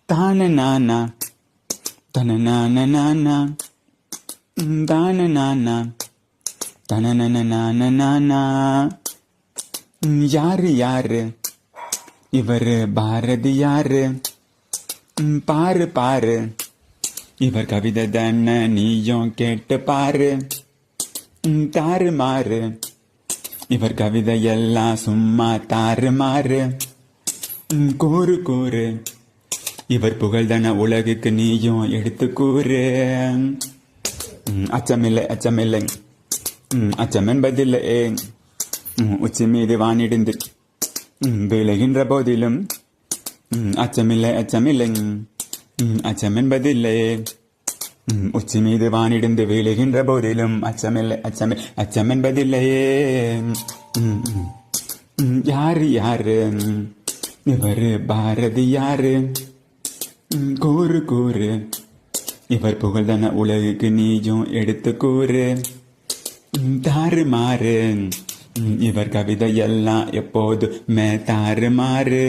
தான நானா தன நான நானா தான நானா தன நான நானா. யாரு யாரு இவரு பாரதியாரு, பாரு பாரு இவர் கவிதை தான நீயும் கேட்டு பாரு. தாறு மாறு இவர் கவிதை எல்லாம் சும்மா தாறு மாறு. கூறு கூறு இவர் புகழ்தன உலகுக்கு நீயும் எடுத்து கூறு. அச்சமில்லை அச்சமில்லை அச்சம் என்பதில்லை. உச்சி மீது வானிடிந்து விளைகின்ற போதிலும் அச்சமில்லை அச்சமில்லை அச்சம் என்பதில்லை. உச்சி மீது வானிடிந்து விழுகின்ற போதிலும் அச்சமில்லை அச்சமில்லை அச்சம் என்பதில்லையே. யாரு யாரு இவரு பாரதியாரு, கூறு கூறு இவர் புகழ்தன உலகுக்கு நீயும் எடுத்து கூறு. தாறு மாறு இவர் கவிதை எல்லாம் எப்போதுமே தாறு மாறு.